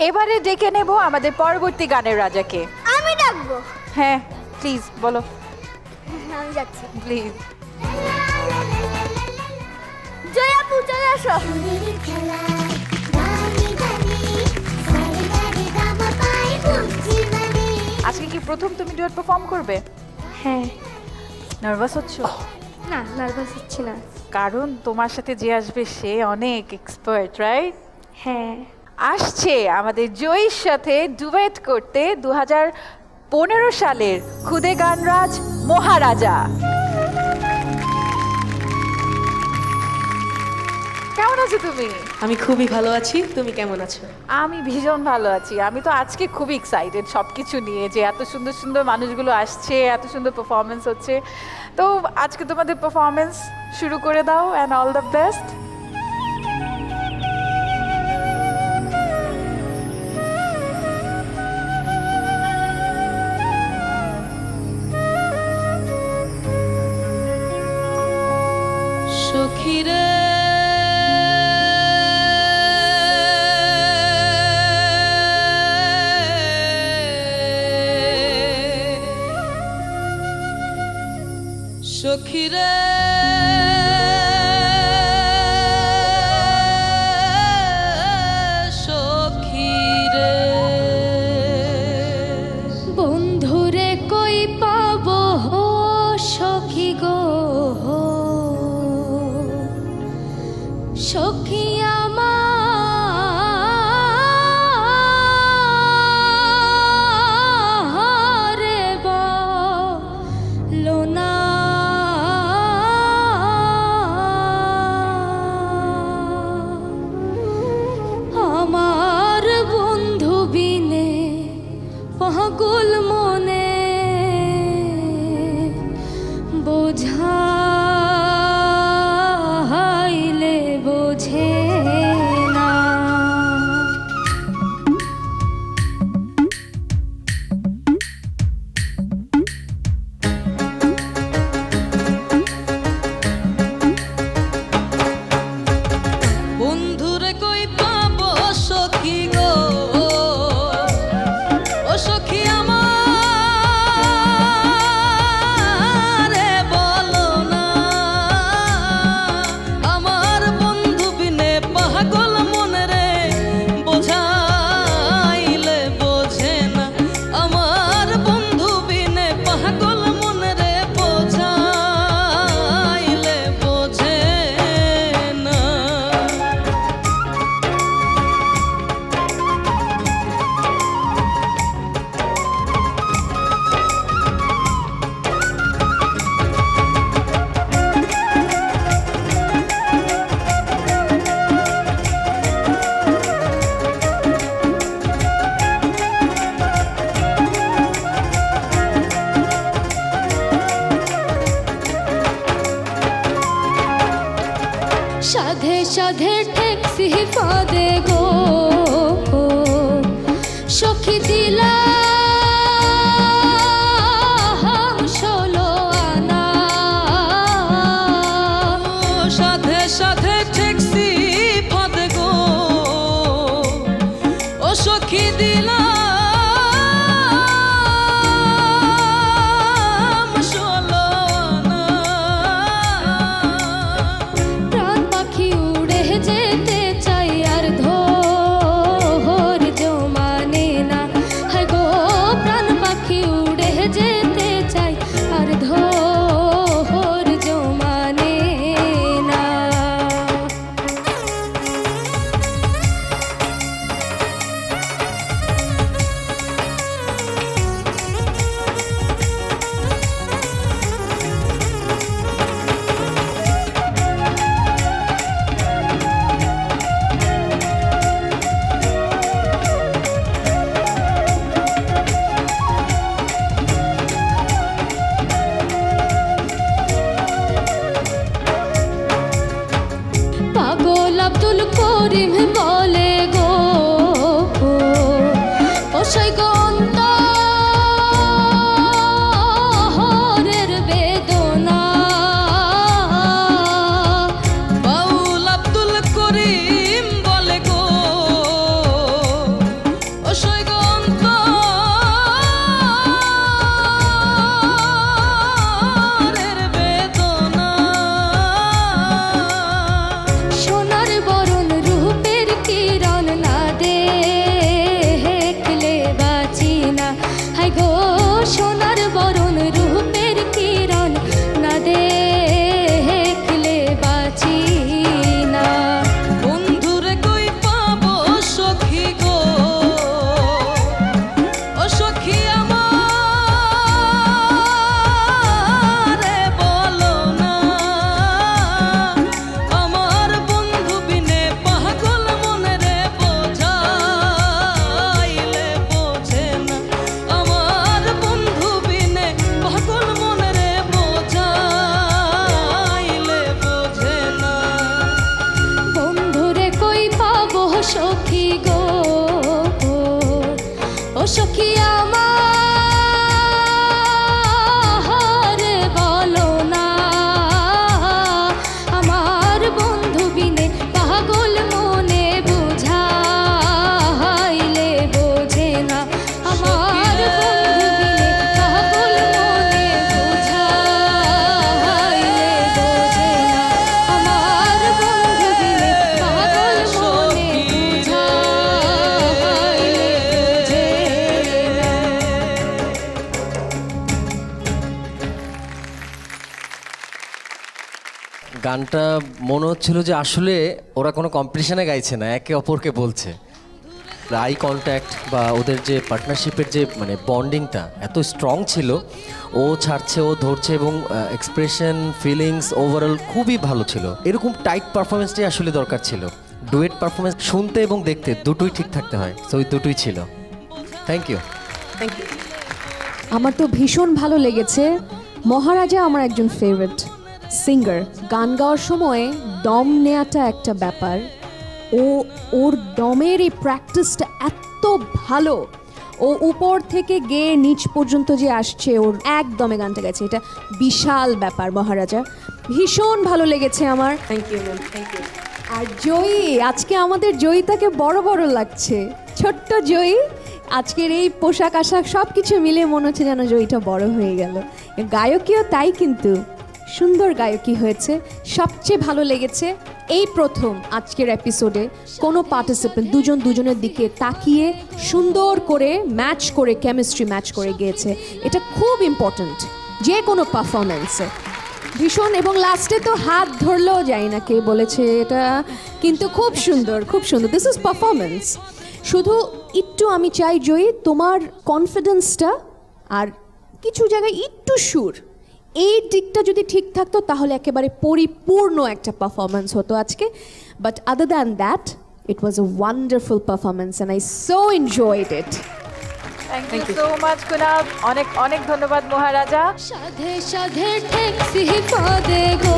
এবারে ডেকে নেব আমাদের পরবর্তী গানের রাজাকে। আমি ডাকবো। হ্যাঁ প্লিজ বলো। আমি যাচ্ছি। প্লিজ জয়া আপু চলে আসো। আজকে কি প্রথম তুমি ডুয়েট পারফর্ম করবে? হ্যাঁ। নার্ভাস হচ্ছ? না, নার্ভাস হচ্ছি না। কারণ তোমার সাথে যে আসবে সে অনেক এক্সপার্ট, রাইট? হ্যাঁ। আসছে আমাদের জয়ীর সাথে ডুয়েট করতে 2015 সালের খুদে গানরাজ মহারাজা। কেমন আছো তুমি? আমি খুবই ভালো আছি, তুমি কেমন আছো? আমি ভীষণ ভালো আছি। আমি তো আজকে খুবই এক্সাইটেড সব কিছু নিয়ে, যে এত সুন্দর সুন্দর মানুষগুলো আসছে, এত সুন্দর পারফরমেন্স হচ্ছে। তো আজকে তোমাদের পারফরমেন্স শুরু করে দাও, অ্যান্ড অল দ্য বেস্ট। সখীরে সখীরে সখীরে বন্ধুরে কই পাবো সখী গো, সখী আমার রে বলো না। আমার বন্ধু বিনে পাগল মনে বোঝাইলে বোঝে না। বন্ধুরে কই পাবো সখী গো, ও সখী আমার রে বলো না। আমার বন্ধু বিনে পাগল মনে রে বোঝাইলে বোঝে না। আমার বন্ধু বিনে পাগল মনে রে বোঝাইলে বোঝে না। সাধে সাধে ট্যাক্সি ফাদে গো, সখী দিলা ষোলো আনা। সাথে সাথে ট্যাক্সি ফাঁদে গো, ও সখী দিলাম ষোলো আনা। প্রাণ পাখি উড়ে যেতে চাই আর ধৈর্য মানে না। হায় গো প্রাণ পাখি উড়ে যেতে চাই আর ধৈর্য মানে না। গানটা মনে হচ্ছিল যে আসলে ওরা কোনো কম্পিটিশনে গাইছে না, একে অপরকে বলছে। আই কন্ট্যাক্ট বা ওদের যে পার্টনারশিপের যে মানে বন্ডিংটা এত স্ট্রং ছিল, ও ছাড়ছে ও ধরছে এবং এক্সপ্রেশন ফিলিংস ওভারঅল খুবই ভালো ছিল। এরকম টাইট পারফরমেন্সটাই আসলে দরকার ছিল। ডুয়েট পারফরমেন্স শুনতে এবং দেখতে দুটোই ঠিক থাকতে হয়, তো ওই দুটোই ছিল। Thank you. আমার তো ভীষণ ভালো লেগেছে। মহারাজা আমার একজন ফেভারিট সিঙ্গার। গান গাওয়ার সময় দম নেওয়াটা একটা ব্যাপার, ওর দমের এই প্র্যাকটিসটা এত ভালো। ও উপর থেকে গেয়ে নিচ পর্যন্ত যে আসছে, ওর একদমে গানটা গেছে, এটা বিশাল ব্যাপার। মহারাজা ভীষণ ভালো লেগেছে আমার। Thank you ma'am, thank you. আর জয়ী, আজকে আমাদের জয়িতাকে বড় বড় লাগছে, ছোট্ট জয়ী। আজকের এই পোশাক আশাক সব কিছু মিলে মনে হচ্ছে যেন জয়ীটা বড় হয়ে গেল। গায়কীও তাই, কিন্তু সুন্দর গায়কী হয়েছে। সবচেয়ে ভালো লেগেছে এই প্রথম আজকের এপিসোডে কোনো পার্টিসিপেন্ট দুজন দুজনের দিকে তাকিয়ে সুন্দর করে ম্যাচ করে, কেমিস্ট্রি ম্যাচ করে গিয়েছে। এটা খুব ইম্পর্ট্যান্ট যে কোনো পারফরমেন্সে, ভীষণ। এবং লাস্টে তো হাত ধরলেও যায় না, কে বলেছে এটা, কিন্তু খুব সুন্দর, খুব সুন্দর। This is performance. শুধু একটু আমি চাই জয়ী, তোমার কনফিডেন্সটা আর কিছু জায়গায় একটু সুর, এই দিকটা যদি ঠিক থাকতো তাহলে একেবারে পরিপূর্ণ একটা পারফরমেন্স হতো আজকে। But other than that, it was a wonderful performance and I so enjoyed it. Thank you so much Kunal, অনেক অনেক ধন্যবাদ মহারাজা। সাধে সাধে ঠেকছি পদে গো